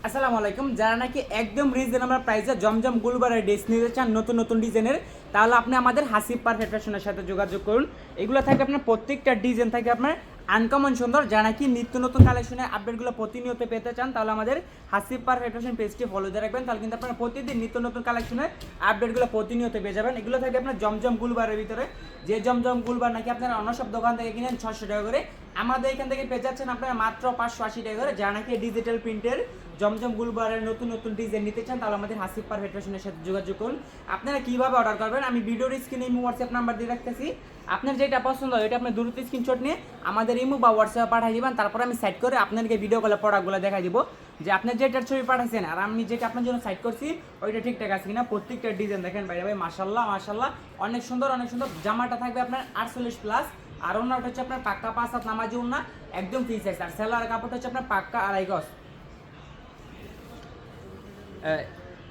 আসসালামু আলাইকুম। যারা নাকি একদম রিজনেবল প্রাইসে জমজম গুলবারের ড্রেস নিতে চান নতুন নতুন ডিজাইনের, তাহলে আপনি আমাদের হাসিব পারফেক্ট ফ্যাশনের সাথে যোগাযোগ করুন। এগুলো থাকে আপনার প্রত্যেকটা ডিজাইন থাকে আপনার আনকমন সুন্দর। যারা নাকি নিত্য নতুন কালেকশনের আপডেটগুলো প্রতিনিয়ত পেতে চান, তাহলে আমাদের হাসিব পারফেক্ট ফ্যাশন পেজটি ফলো দিয়ে রাখবেন। তাহলে কিন্তু আপনারা প্রতিদিন নিত্য নতুন কালেকশনের আপডেটগুলো প্রতিনিয়ত পেয়ে যাবেন। এগুলো থাকে আপনার জমজম গুলবারের ভিতরে, যে জমজম গুলবার নাকি আপনারা অন্য সব দোকান থেকে কিনেন 600 টাকা করে, আমাদের এখান থেকে পেয়ে যাচ্ছেন আপনারা মাত্র 580 টাকা করে। যারা নাকি ডিজিটাল প্রিন্টের জমজম গুলবারের নতুন নতুন ডিজাইন নিতে চান, তাহলে আমাদের হাসিব পারফেক্ট ফ্যাশনের সাথে যোগাযোগ করুন। আপনারা কিভাবে অর্ডার করবেন আমি ভিডিওর স্ক্রিনে ইমো হোয়াটসঅ্যাপ নাম্বার দিয়ে রাখতেছি। আপনার যেটা পছন্দ হয় ওইটা আপনি দ্রুত স্ক্রিনশট নিয়ে আমাদের ইমো বা হোয়াটসঅ্যাপে পাঠিয়ে দিবেন। তারপর আমি সাইড করে আপনাদেরকে ভিডিও কলে প্রোডাক্টগুলো দেখাই দিব যে আপনার যেটার ছবি পাঠাইছেন আর আমি যেটা আপনার জন্য সাইড করছি ওইটা ঠিকঠাক আছে কিনা। প্রত্যেকটা ডিজাইন দেখেন বাইরে ভাই, মাশাল্লাহ মাশাল্লাহ, অনেক সুন্দর অনেক সুন্দর। জামাটা থাকবে আপনার 48+, আর ওনাটা হচ্ছে আপনার পাক্কা 5 হাত নামাজি ওনা, একদম ফ্রি সাইজ। আর সেলার কাপড়টা হচ্ছে আপনার পাক্কা 2.5 গজ।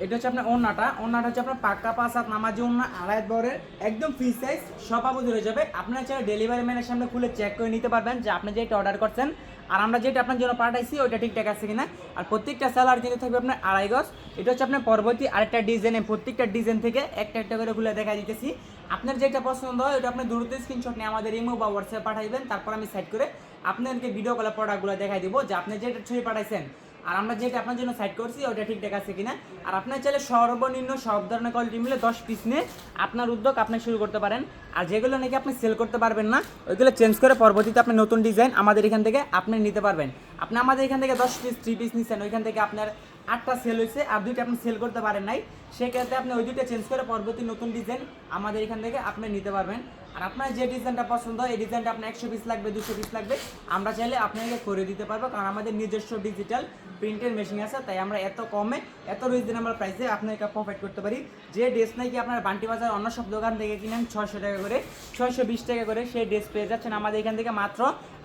এটা হচ্ছে আপনার ওন্নাটা হচ্ছে আপনার পাক্কা 5 হাত নামাজি ওন্না, 2.5 বরের, একদম ফ্রি সাইজ, সব আবুজ হয়ে যাবে। আপনারা চাইলে ডেলিভারি ম্যানের সামনে খুলে চেক করে নিতে পারবেন যে আপনি যেটা অর্ডার করছেন আর আমরা যেটা আপনার জন্য পাঠাইছি ওইটা ঠিকঠাক আছে কিনা। আর প্রত্যেকটা সেলার কিন্তু থাকবে আপনার 2.5 গজ। এটা হচ্ছে আপনার পরবর্তী আরেকটা ডিজাইনে, প্রত্যেকটা ডিজাইন থেকে একটা একটা করে খুলে দেখা দিতেছি। আপনার যেটা পছন্দ হয় ওইটা আপনি দ্রুত স্ক্রিনশট নিয়ে আমাদের ইমো বা হোয়াটসঅ্যাপে পাঠাইবেন। তারপর আমি সাইড করে আপনাদেরকে ভিডিও কলে প্রোডাক্টগুলো দেখাই দিব যে আপনি যেটা ছবি পাঠাইছেন আর আমরা যেটা আপনার জন্য সাইড করছি ওটা ঠিকঠাক আছে কিনা। আর আপনার চাইলে সর্বনিম্ন সব ধরনের কোয়ালিটি মিলে 10 পিস নিয়ে আপনার উদ্যোগ আপনি শুরু করতে পারেন। আর যেগুলো নাকি আপনি সেল করতে পারবেন না ওইগুলো চেঞ্জ করে পরবর্তীতে আপনি নতুন ডিজাইন আমাদের এখান থেকে আপনি নিতে পারবেন। আপনি আমাদের এখান থেকে 10 পিস 3 পিস নিচ্ছেন, ওইখান থেকে আপনার 8টা সেল হয়েছে আর 2টা আপনি সেল করতে পারেন নাই, সেক্ষেত্রে আপনি ওই 2টা চেঞ্জ করে পরবর্তী নতুন ডিজাইন আমাদের এখান থেকে আপনি নিতে পারবেন। আর আপনার যে ডিজাইনটা পছন্দ হয় এই ডিজাইনটা আপনার 100 পিস লাগবে 200 পিস লাগবে, আমরা চাইলে আপনাকে করে দিতে পারবো, কারণ আমাদের নিজস্ব ডিজিটাল প্রিন্টের মেশিন আছে। তাই আমরা এত কমে এত রিজনেবল প্রাইসে আপনাকে প্রোভাইড করতে পারি। যে ড্রেস নাকি আপনার বান্টি বাজার অন্য সব দোকান থেকে কিনেন 600 টাকা করে, 620 টাকা করে, সেই ড্রেস পেয়ে যাচ্ছেন আমাদের এখান থেকে মাত্র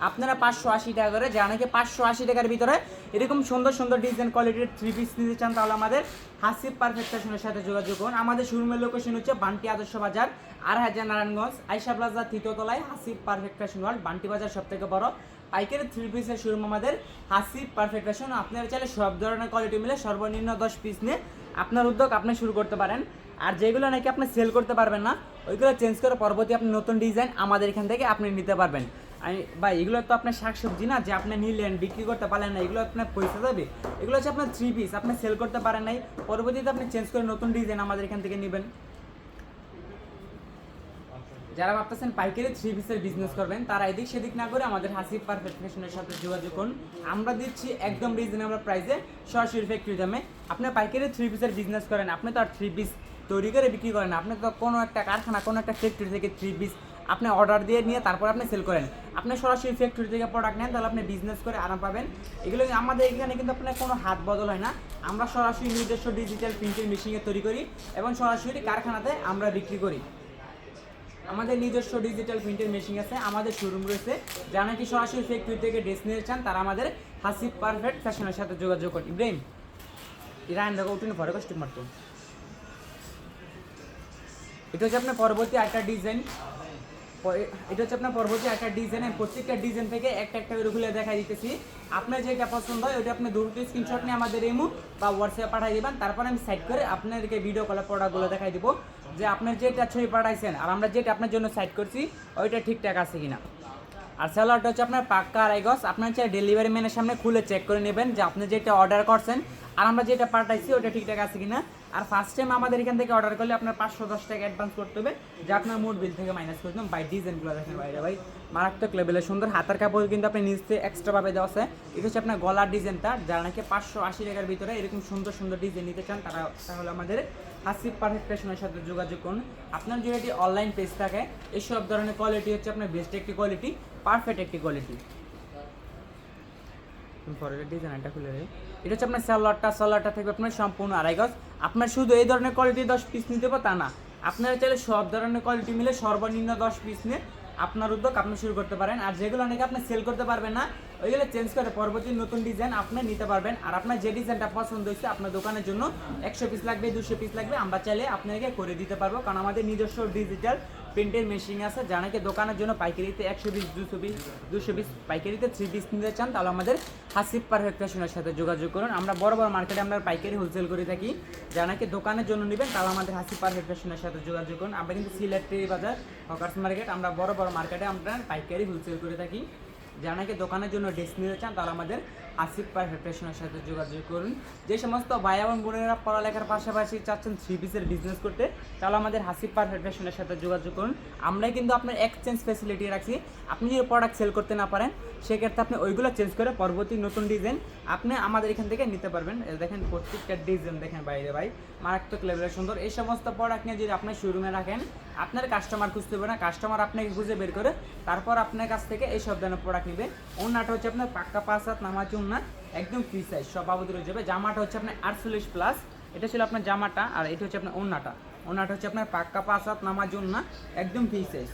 আপনারা 580 টাকা করে। যারা নাকি 580 টাকার ভিতরে এরকম সুন্দর সুন্দর ডিজাইন কোয়ালিটির 3 পিস নিতে চান, তাহলে আমাদের হাসিব পারফেক্ট ফ্যাশনের সাথে যোগাযোগ করুন। আমাদের শোরুমের লোকেশন হচ্ছে বান্টি আদর্শ বাজার, আর হাজার নারায়ণগঞ্জ আইসা প্লাজা 3য় তলায় Hasib perfect fashion world. Banti Bazar সব থেকে বড় পাইকারি 3 পিসের শোরুম আমাদের হাসিব পারফেক্ট ফ্যাশন। আপনারা চাইলে সব ধরনের কোয়ালিটি মিলে সর্বনিম্ন 10 পিস নিয়ে আপনার উদ্যোগ আপনি শুরু করতে পারেন। আর যেগুলো নাকি আপনি সেল করতে পারবেন না ওইগুলো চেঞ্জ করে পরবর্তী আপনি নতুন ডিজাইন আমাদের এখান থেকে আপনি নিতে পারবেন। ভাই এগুলো তো আপনার শাকসবজি না যে আপনি নিলেন বিক্রি করতে পারেন না, এগুলো আপনার পয়সা যাবে। এগুলো হচ্ছে আপনার 3 পিস, আপনি সেল করতে পারেন নাই, পরবর্তীতে আপনি চেঞ্জ করে নতুন ডিজাইন আমাদের এখান থেকে নেবেন। যারা ভাবতেছেন পাইকারি 3 পিসের বিজনেস করবেন তারা এদিক সেদিক না করে আমাদের হাসিব পারফেক্ট ফ্যাশনের সাথে যোগাযোগ করুন। আমরা দিচ্ছি একদম রিজনেবল প্রাইসে, সরাসরি ফ্যাক্টরি দামে। আপনি পাইকারি 3 পিসের বিজনেস করেন, আপনি তো আর 3 পিস তৈরি করে বিক্রি করেন না, আপনি তো কোনো একটা কারখানা কোনো একটা ফ্যাক্টরি থেকে 3 পিস আপনি অর্ডার দিয়ে নিয়ে তারপর আপনি সেল করেন। আপনি সরাসরি ফ্যাক্টরি থেকে প্রোডাক্ট নেন, তাহলে আপনি বিজনেস করে আরাম পাবেন। এগুলো আমাদের এখানে কিন্তু আপনার কোনো হাত বদল হয় না, আমরা সরাসরি নিজস্ব ডিজিটাল প্রিন্টের মেশিনে তৈরি করি এবং সরাসরি কারখানাতে আমরা বিক্রি করি। আমাদের নিজস্ব ডিজিটাল প্রিন্টের মেশিন আছে, আমাদের শোরুম রয়েছে। যারা নাকি সরাসরি ফ্যাক্টরি থেকে ড্রেস নিতে চান তারা আমাদের হাসিব পারফেক্ট ফ্যাশনের সাথে যোগাযোগ করুন। ইব্রাহিম ইরান দেখো উঠুন ভরে কষ্ট মারতো। এটা হচ্ছে আপনার পরবর্তী একটা ডিজাইন, এটা হচ্ছে আপনার পরবর্তী একটা ডিজাইনের প্রত্যেকটা ডিজাইন থেকে একটা একটা করে খুলে দেখা দিতেছি। আপনার যেটা পছন্দ হয় ওইটা আপনি দ্রুত স্ক্রিনশট নিয়ে আমাদের ইমো বা হোয়াটসঅ্যাপে পাঠিয়ে দেবেন। তারপর আমি সাইড করে আপনাদেরকে ভিডিও কলে প্রোডাক্টগুলো দেখাই দিব যে আপনার যেটা ছবি পাঠাইছেন আর আমরা যেটা আপনার জন্য সাইড করছি ওইটা ঠিকঠাক আছে কিনা। আর স্যালাডটা হচ্ছে আপনার পাক্কা 2.5 গজ। আপনার চাই ডেলিভারি ম্যানের সামনে খুলে চেক করে নেবেন যে আপনি যেটা অর্ডার করছেন আর আমরা যেটা পাঠাইছি ওটা ঠিকঠাক আছে কিনা। আর ফার্স্ট টাইম আমাদের এখান থেকে অর্ডার করলে আপনার 510 টাকা অ্যাডভান্স করতে হবে, যা আপনার মোট বিল থেকে মাইনাস করে দেবেন। বাই ডিজাইনগুলো দেখেন বাইরে ভাই, মারাত্মক লেভেলের সুন্দর। হাতার কাপড় কিন্তু আপনি নিচে এক্সট্রাভাবে দেওয়া আছে। এটা হচ্ছে আপনার গলার ডিজাইনটা। যারা নাকি 580 টাকার ভিতরে এরকম সুন্দর সুন্দর ডিজাইন নিতে চান তারা তাহলে আমাদের হাসিব পারফেক্ট ফ্যাশনের সাথে যোগাযোগ করুন। আপনার যদি অনলাইন পেজ থাকে এইসব ধরনের কোয়ালিটি হচ্ছে আপনার বেস্ট একটি কোয়ালিটি, পারফেক্ট একটি কোয়ালিটি। পরের ডিজাইনটা খুলে রে, এটা হচ্ছে আপনার সালোয়ারটা থেকে আপনার সম্পূর্ণ 2.5 গজ। আপনার শুধু এই ধরনের কোয়ালিটি 10 পিস নিতে পারো তা না, আপনারা চাইলে সব ধরনের কোয়ালিটি মিলে সর্বনিম্ন 10 পিস নিয়ে আপনার উদ্যোগ আপনি শুরু করতে পারেন। আর যেগুলো নাকি আপনি সেল করতে পারবেন না ওইগুলো চেঞ্জ করে পরবর্তী নতুন ডিজাইন আপনি নিতে পারবেন। আর আপনার যে ডিজাইনটা পছন্দ হয়েছে আপনার দোকানের জন্য 100 পিস লাগবে 200 পিস লাগবে আমরা চাইলে আপনাকে করে দিতে পারবো, কারণ আমাদের নিজস্ব ডিজিটাল প্রিন্টের মেশিন আছে। যা নাকি দোকানের জন্য পাইকারিতে 100 পিস 200 পিস পাইকারিতে 3 পিস নিতে চান তাহলে আমাদের হাসিব পারফেক্ট ফ্যাশনের সাথে যোগাযোগ করুন। আমরা বড় বড় মার্কেটে আমরা পাইকারি হোলসেল করে থাকি। যা নাকি দোকানের জন্য নেবেন তাহলে আমাদের হাসিব পারফেক্ট ফ্যাশনের সাথে যোগাযোগ করুন। আমরা কিন্তু সিলেক্টরি বাজার হকার্স মার্কেট আমরা বড় বড় মার্কেটে আমরা পাইকারি হোলসেল করে থাকি। যারা নাকি দোকানের জন্য ড্রেস নিতে চান তাহলে আমাদের আসিফ পারফেক্ট ফ্যাশনের সাথে যোগাযোগ করুন। যে সমস্ত ভাই এবং বোনেরা পড়ালেখার পাশাপাশি চাচ্ছেন 3 পিসের বিজনেস করতে তাহলে আমাদের হাসিফ পারফেক্ট ফ্যাশনের সাথে যোগাযোগ করুন। আমরাই কিন্তু আপনার এক্সচেঞ্জ ফ্যাসিলিটি রাখছি। আপনি যদি প্রোডাক্ট সেল করতে না পারেন সেক্ষেত্রে আপনি ওইগুলো চেঞ্জ করে পরবর্তী নতুন ডিজাইন আপনি আমাদের এখান থেকে নিতে পারবেন। দেখেন প্রত্যেকটা ডিজাইন দেখেন বাইরে ভাই মারাত্মক লেভেলের সুন্দর। এই সমস্ত প্রোডাক্ট নিয়ে যদি আপনার শোরুমে রাখেন আপনার কাস্টমার খুঁজতে হবে না, কাস্টমার আপনাকে খুঁজে বের করে তারপর আপনার কাছ থেকে এই সব ধরনের প্রোডাক্ট নেবে। ওন্নাটা হচ্ছে আপনার পাক্কা 5 হাত নামাজ ওন্না একদম ফ্রি সাইজ সব বাবদ রয়ে যাবে। জামাটা হচ্ছে আপনার 48 প্লাস, এটা ছিল আপনার জামাটা। আর এটা হচ্ছে আপনার ওন্নাটা হচ্ছে আপনার পাক্কা 5 হাত নামাজ ওন্না একদম ফ্রি সাইজ।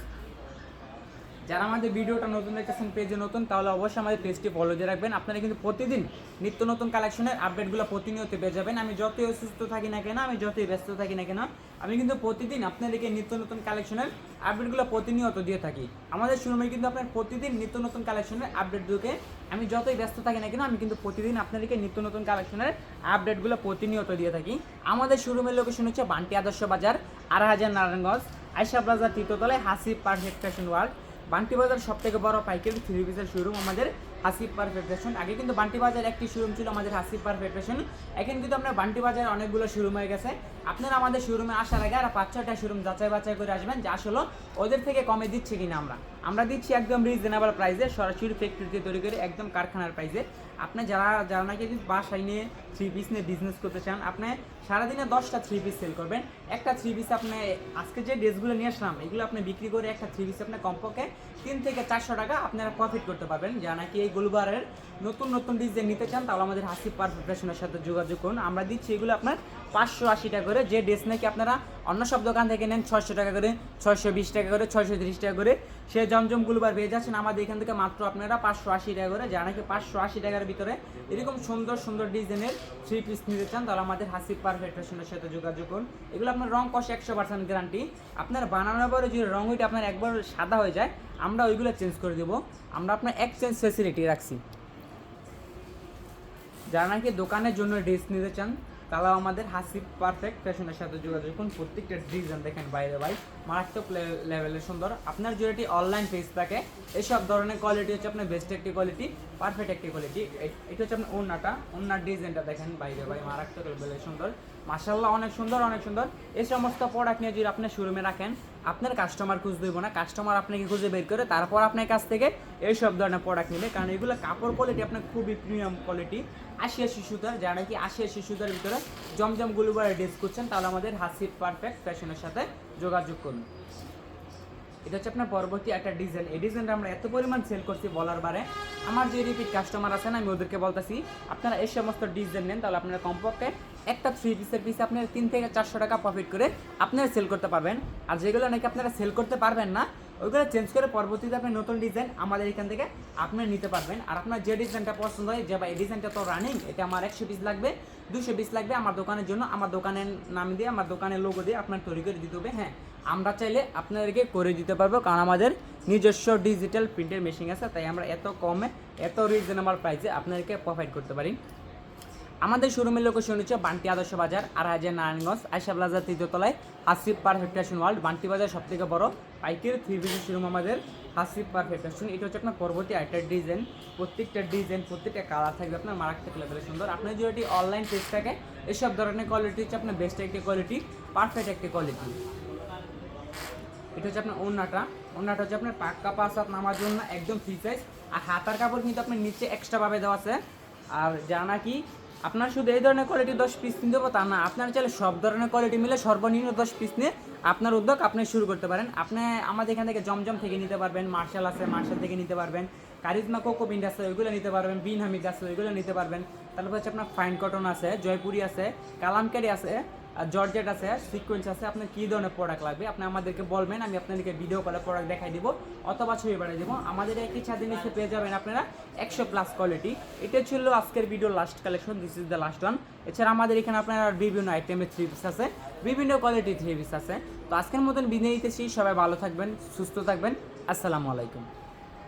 যারা আমাদের ভিডিওটা নতুন দেখতেছেন পেজে নতুন তাহলে অবশ্যই আমাদের পেজটি ফলো দিয়ে রাখবেন। আপনারা কিন্তু প্রতিদিন নিত্য নতুন কালেকশনের আপডেটগুলো প্রতিনিয়ত পেয়ে যাবেন। আমি যতই অসুস্থ থাকি না কেন, আমি যতই ব্যস্ত থাকি না কেন, আমি কিন্তু প্রতিদিন আপনাদেরকে নিত্য নতুন কালেকশনের আপডেটগুলো প্রতিনিয়ত দিয়ে থাকি। আমাদের শোরুমে কিন্তু আপনার প্রতিদিন নিত্য নতুন কালেকশনের আপডেট দিকে আমি যতই ব্যস্ত থাকি না কেন আমি কিন্তু প্রতিদিন আপনাদেরকে নিত্য নতুন কালেকশনের আপডেটগুলো প্রতিনিয়ত দিয়ে থাকি। আমাদের শোরুমের লোকেশন হচ্ছে বান্টি আদর্শ বাজার 8000 নারায়ণগঞ্জ আয়শা প্লাজা তৃতীয়তলায় Hasib perfect fashion world. Banti Bazar সব থেকে বড় পাইকারি 3 পিসের শোরুম আমাদের হাসিব পারফেক্ট ফ্যাশন। আগে কিন্তু বান্টি বাজার একটি শোরুম ছিল আমাদের হাসিব পারফেক্ট ফ্যাশন, এখন কিন্তু আপনার বান্টি বাজার অনেকগুলো শোরুম হয়ে গেছে। আপনারা আমাদের শোরুমে আসার আগে আর 5-6টা শোরুম যাচাই বাছাই করে আসবেন যে আসলে ওদের থেকে কমে দিচ্ছে কিনা। আমরা দিচ্ছি একদম রিজনেবল প্রাইসে, সরাসরি ফ্যাক্টরিতে তৈরি করে একদম কারখানার প্রাইসে। আপনি যারা নাকি বাসায় নিয়ে 3 পিস নিয়ে বিজনেস করতে চান, আপনি সারাদিনে 10টা 3 পিস সেল করবেন। একটা 3 পিস আপনি আজকে যে ড্রেসগুলো নিয়ে আসলাম এগুলো আপনি বিক্রি করে একটা 3 পিস আপনি কমপক্ষে 3 থেকে 400 টাকা আপনারা প্রফিট করতে পারবেন। যা নাকি এই গোলবারের নতুন নতুন ডিজাইন নিতে চান তাহলে আমাদের হাসিব পারফেক্ট ফ্যাশনের সাথে যোগাযোগ করুন। আমরা দিচ্ছি এগুলো আপনার 580 টাকা করে। যে ড্রেস নাকি আপনারা অন্য সব দোকান থেকে নেন 600 টাকা করে, 620 টাকা করে, 630 টাকা করে, সে জমজম গুলবার পেয়ে যাচ্ছেন আমাদের এখান থেকে মাত্র আপনারা 580 টাকা করে। যা নাকি 580 টাকার ভিতরে এরকম সুন্দর সুন্দর ডিজাইনের 3 পিস নিতে চান তাহলে আমাদের হাসিব পারফেক্ট ফ্যাশনের সাথে যোগাযোগ করুন। এগুলো আপনার রং কষ 100% গ্যারান্টি। আপনার বানানোর পরে যদি রং ওইটা আপনার একবার সাদা হয়ে যায় আমরা ওইগুলো চেঞ্জ করে দেবো। আমরা আপনার এক্সচেঞ্জ ফ্যাসিলিটি রাখছি। যারা নাকি দোকানের জন্য ড্রেস নিতে চান তাহলে আমাদের হাসিব পারফেক্ট ফ্যাশনের সাথে যোগাযোগ করুন। প্রত্যেকটা ডিজাইন দেখেন বাইরে ভাই মারাত্মক লেভেলের সুন্দর। আপনার যদি অনলাইন পেজ থাকে এইসব ধরনের কোয়ালিটি হচ্ছে আপনার বেস্ট একটি কোয়ালিটি, পারফেক্ট একটি কোয়ালিটি। এটা হচ্ছে আপনার ওন্নার ডিজাইনটা দেখেন বাইরে ভাই মারাত্মক লেভেলের সুন্দর, মাশাআল্লাহ অনেক সুন্দর অনেক সুন্দর। এই সমস্ত প্রোডাক্ট নিয়ে যদি আপনার শোরুমে রাখেন আপনার কাস্টমার খুঁজ দেবো না, কাস্টমার আপনাকে খুঁজে বের করে তারপর আপনার কাছ থেকে এই সব ধরনের প্রোডাক্ট নেবে। কারণ এগুলো কাপড় কোয়ালিটি আপনার খুবই প্রিমিয়াম কোয়ালিটি। 80 সুতার, যারা নাকি 80 সুতার ভিতরে জমজম গুলবারে ড্রেস করছেন তাহলে আমাদের হাসিব পারফেক্ট ফ্যাশনের সাথে যোগাযোগ করুন। এটা হচ্ছে আপনার পরবর্তী একটা ডিজাইন। এই ডিজাইনটা আমরা এত পরিমাণ সেল করছি বলার বারে। আমার যে রিপিট কাস্টমার আছেন আমি ওদেরকে বলতেছি আপনারা এই সমস্ত ডিজাইন নেন তাহলে আপনারা কমপক্ষে একটা 3 পিসের পিস আপনারা 3 থেকে 400 টাকা প্রফিট করে আপনারা সেল করতে পারবেন। আর যেগুলো নাকি আপনারা সেল করতে পারবেন না ওইগুলো চেঞ্জ করে পরবর্তীতে আপনি নতুন ডিজাইন আমাদের এখান থেকে আপনি নিতে পারবেন। আর আপনার যে ডিজাইনটা পছন্দ হয় যে বা এই ডিজাইনটা তো রানিং, এটা আমার 100 পিস লাগবে 200 পিস লাগবে আমার দোকানের জন্য, আমার দোকানের নাম দিয়ে আমার দোকানের লোগো দিয়ে আপনার তৈরি করে দিতে হবে। হ্যাঁ আমরা চাইলে আপনাদেরকে করে দিতে পারবো, কারণ আমাদের নিজস্ব ডিজিটাল প্রিন্টের মেশিন আছে, তাই আমরা এত কমে এত রিজনেবল প্রাইসে আপনাদেরকে প্রোভাইড করতে পারি। আমাদের শোরুমের লোকেশন হচ্ছে বান্টি আদর্শ বাজার 8000 নারায়ণগঞ্জ আয়শা প্লাজা তৃতীয়তলায় Hasib perfect fashion world. Banti Bazar সব থেকে বড় পাইকারি 3 পিসের শোরুম আমাদের হাসিব পারফেক্ট ফ্যাশন। এটা হচ্ছে আপনার পরবর্তী একটা ডিজাইন, প্রত্যেকটা কালার থাকবে আপনার মারাত্মক লেভেলের সুন্দর। আপনার যদি অনলাইন পেজ থাকে এসব ধরনের কোয়ালিটি হচ্ছে আপনার বেস্ট একটি কোয়ালিটি, পারফেক্ট একটি কোয়ালিটি। এটা হচ্ছে আপনার ওন্নাটা হচ্ছে আপনার পাক্কা 5 হাত নামার জন্য একদম ফ্রি সাইজ। আর হাতার কাপড় কিন্তু আপনার নিচে এক্সট্রাভাবে দেওয়া আছে। আর যা নাকি আপনার শুধু এই ধরনের কোয়ালিটি 10 পিস কিনতে হবে তা না, আপনার চাইলে সব ধরনের কোয়ালিটি মিলে সর্বনিম্ন 10 পিস নিয়ে আপনার উদ্যোগ আপনি শুরু করতে পারেন। আপনি আমাদের এখান থেকে জমজম থেকে নিতে পারবেন, মার্শাল আছে মার্শাল থেকে নিতে পারবেন, কারিজমা কোকো বিন্ড আছে ওইগুলো নিতে পারবেন, বিন হামিদ আছে ওইগুলো নিতে পারবেন। তারপর হচ্ছে আপনার ফাইন কটন আছে, জয়পুরি আছে, কালামকারি আছে, জর্জেট আছে, সিকোয়েন্স আছে, আপনার কী ধরনের প্রোডাক্ট লাগবে আপনি আমাদেরকে বলবেন, আমি আপনাদেরকে ভিডিও কলে প্রোডাক্ট দেখাই দিব অথবা ছবি পাঠিয়ে দেবো। আমাদের একই ছাদের নিচে পেয়ে যাবেন আপনারা 100+ কোয়ালিটি। এটা ছিল আজকের ভিডিওর last collection, this is the last one. এছাড়া আমাদের এখানে আপনারা বিভিন্ন আইটেমের থ্রি পিস আছে, বিভিন্ন কোয়ালিটির থ্রি পিস আছে। তো আজকের মতন বিদায় নিতেছি, সবাই ভালো থাকবেন, সুস্থ থাকবেন, আসসালামু আলাইকুম।